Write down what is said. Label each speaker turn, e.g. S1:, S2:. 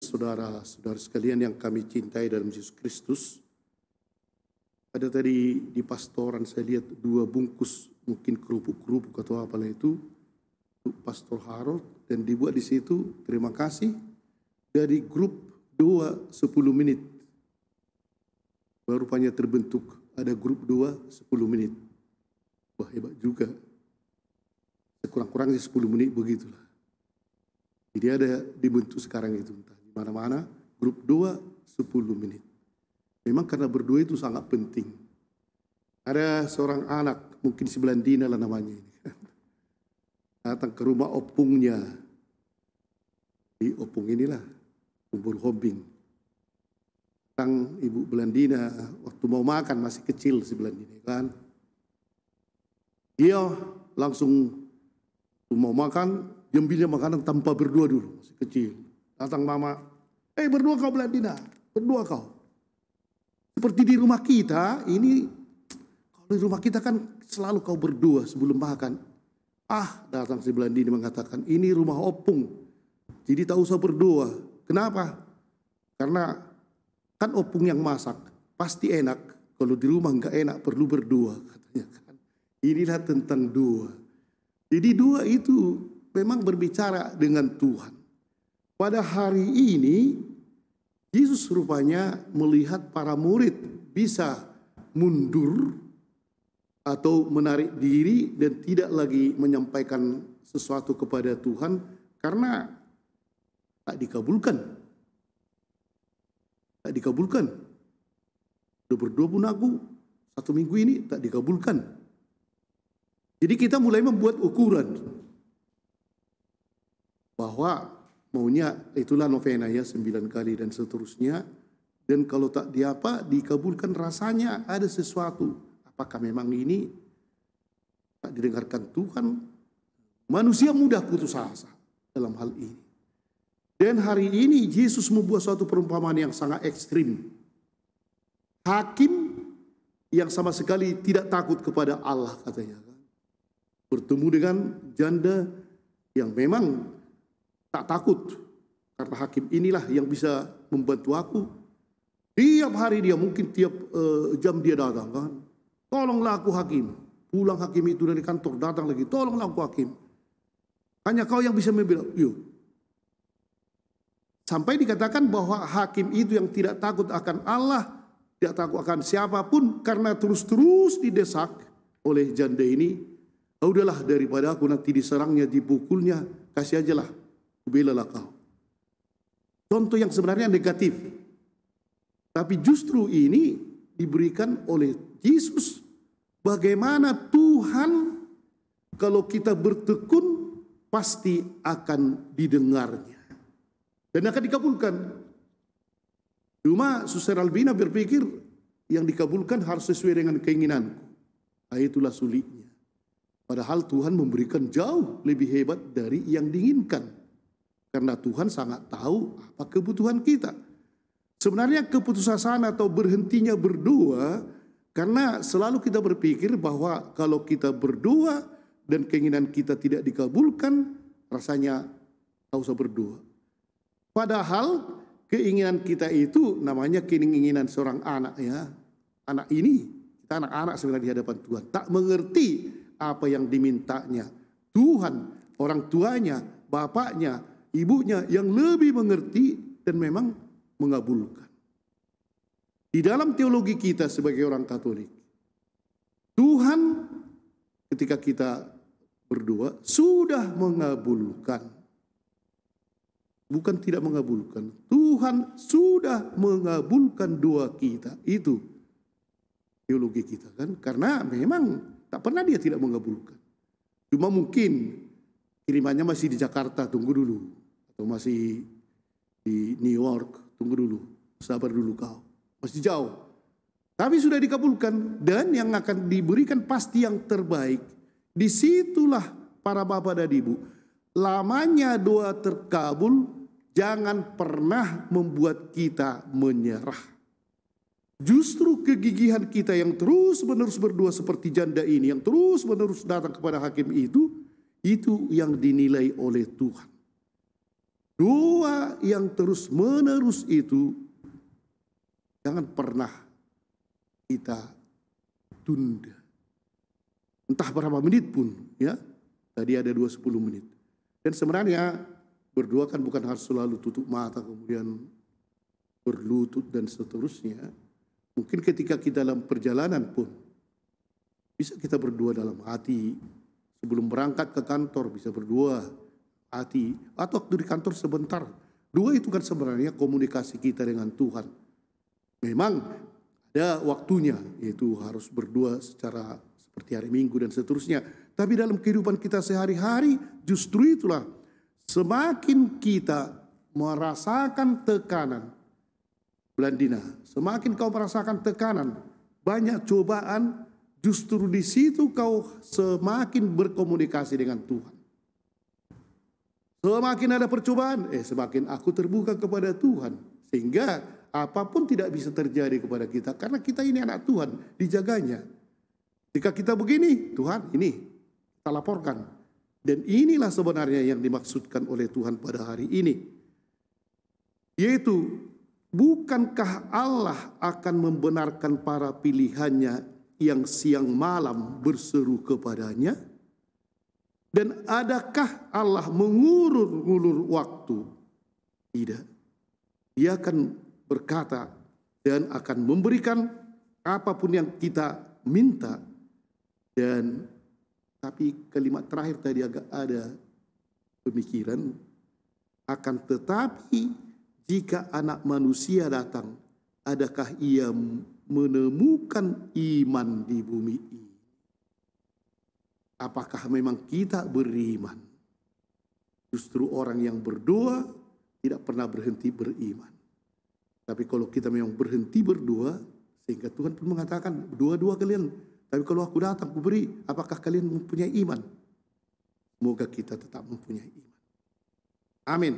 S1: saudara-saudara sekalian yang kami cintai dalam Yesus Kristus. Ada tadi di pastoran saya lihat 2 bungkus mungkin kerupuk-kerupuk atau apalah itu untuk Pastor Harold, dan dibuat di situ terima kasih dari grup 2 10 menit. Rupanya terbentuk ada grup 2 10 menit. Wah, hebat juga. Sekurang-kurangnya 10 menit begitulah. Jadi ada dibentuk sekarang itu entah di mana-mana grup 2 10 menit. Memang karena berdua itu sangat penting. Ada seorang anak mungkin si Belandina lah namanya ini. Datang ke rumah opungnya. Di opung inilah umur hobbing. Datang Ibu Belandina waktu mau makan masih kecil si Belandina kan. Dia langsung mau makan, diambilnya makanan tanpa berdua dulu, masih kecil. Datang mama, berdua kau Belandina, berdua kau. Seperti di rumah kita, ini kalau di rumah kita kan selalu kau berdua sebelum makan. Datang si Belandina mengatakan, ini rumah opung, jadi tak usah berdua. Kenapa? Karena kan opung yang masak, pasti enak. Kalau di rumah enggak enak, perlu berdua, katanya kan. Inilah tentang dua. Jadi dua itu memang berbicara dengan Tuhan. Pada hari ini, Yesus rupanya melihat para murid bisa mundur atau menarik diri dan tidak lagi menyampaikan sesuatu kepada Tuhan karena tak dikabulkan. Tak dikabulkan. Sudah berdua pun aku 1 minggu ini tak dikabulkan. Jadi kita mulai membuat ukuran bahwa maunya itulah novena ya 9 kali dan seterusnya. Dan kalau tak dikabulkan rasanya ada sesuatu. Apakah memang ini tak didengarkan Tuhan? Manusia mudah putus asa dalam hal ini. Dan hari ini Yesus membuat suatu perumpamaan yang sangat ekstrim. Hakim yang sama sekali tidak takut kepada Allah katanya. Bertemu dengan janda yang memang tak takut. Karena hakim inilah yang bisa membantu aku. Tiap hari dia, mungkin tiap jam dia datang kan. Tolonglah aku hakim. Pulang hakim itu dari kantor, datang lagi. Tolonglah aku hakim. Hanya kau yang bisa membilang, yuk. Sampai dikatakan bahwa hakim itu yang tidak takut akan Allah, tidak takut akan siapapun, karena terus-terus didesak oleh janda ini. Udahlah daripada aku nanti diserangnya, dipukulnya, kasih ajalah, belalah kau. Contoh yang sebenarnya negatif. Tapi justru ini diberikan oleh Yesus. Bagaimana Tuhan kalau kita bertekun pasti akan didengarnya. Dan akan dikabulkan. Cuma Suster Albina berpikir yang dikabulkan harus sesuai dengan keinginanku. Itulah sulitnya. Padahal Tuhan memberikan jauh lebih hebat dari yang diinginkan. Karena Tuhan sangat tahu apa kebutuhan kita. Sebenarnya keputusasaan atau berhentinya berdoa, karena selalu kita berpikir bahwa kalau kita berdoa dan keinginan kita tidak dikabulkan, rasanya tak usah berdoa. Padahal keinginan kita itu namanya keinginan seorang anak ya. Anak ini, kita anak-anak sebenarnya di hadapan Tuhan. Tak mengerti apa yang dimintanya. Tuhan, orang tuanya, bapaknya, ibunya yang lebih mengerti dan memang mengabulkan. Di dalam teologi kita sebagai orang Katolik, Tuhan ketika kita berdoa sudah mengabulkan. Bukan tidak mengabulkan. Tuhan sudah mengabulkan doa kita. Itu teologi kita kan. Karena memang tak pernah dia tidak mengabulkan. Cuma mungkin kirimannya masih di Jakarta, tunggu dulu. Atau masih di New York, tunggu dulu. Sabar dulu kau. Masih jauh. Tapi sudah dikabulkan. Dan yang akan diberikan pasti yang terbaik. Disitulah para bapak dan ibu. Lamanya doa terkabul, jangan pernah membuat kita menyerah. Justru kegigihan kita yang terus-menerus berdoa seperti janda ini, yang terus-menerus datang kepada hakim itu yang dinilai oleh Tuhan. Doa yang terus menerus itu jangan pernah kita tunda. Entah berapa menit pun, ya. Tadi ada 20 menit. Dan sebenarnya berdoa kan bukan harus selalu tutup mata kemudian berlutut dan seterusnya. Mungkin ketika kita dalam perjalanan pun bisa kita berdoa dalam hati. Sebelum berangkat ke kantor bisa berdoa hati. Atau waktu di kantor sebentar. Doa itu kan sebenarnya komunikasi kita dengan Tuhan. Memang ada waktunya, yaitu harus berdoa secara seperti hari Minggu dan seterusnya. Tapi dalam kehidupan kita sehari-hari justru itulah semakin kita merasakan tekanan. Belandina, semakin kau merasakan tekanan, banyak cobaan, justru di situ kau semakin berkomunikasi dengan Tuhan. Semakin ada percobaan, semakin aku terbuka kepada Tuhan. Sehingga apapun tidak bisa terjadi kepada kita. Karena kita ini anak Tuhan, dijaganya. Jika kita begini, Tuhan ini kita laporkan. Dan inilah sebenarnya yang dimaksudkan oleh Tuhan pada hari ini. Yaitu, bukankah Allah akan membenarkan para pilihannya yang siang malam berseru kepadanya? Dan adakah Allah mengulur-ngulur waktu? Tidak. Dia akan berkata dan akan memberikan apapun yang kita minta. Dan tapi kalimat terakhir tadi agak ada pemikiran. Akan tetapi jika anak manusia datang, adakah ia menemukan iman di bumi ini? Apakah memang kita beriman? Justru orang yang berdoa tidak pernah berhenti beriman. Tapi kalau kita memang berhenti berdoa, sehingga Tuhan pun mengatakan, doa-doa kalian. Tapi kalau aku datang, aku beri, apakah kalian mempunyai iman? Semoga kita tetap mempunyai iman. Amin.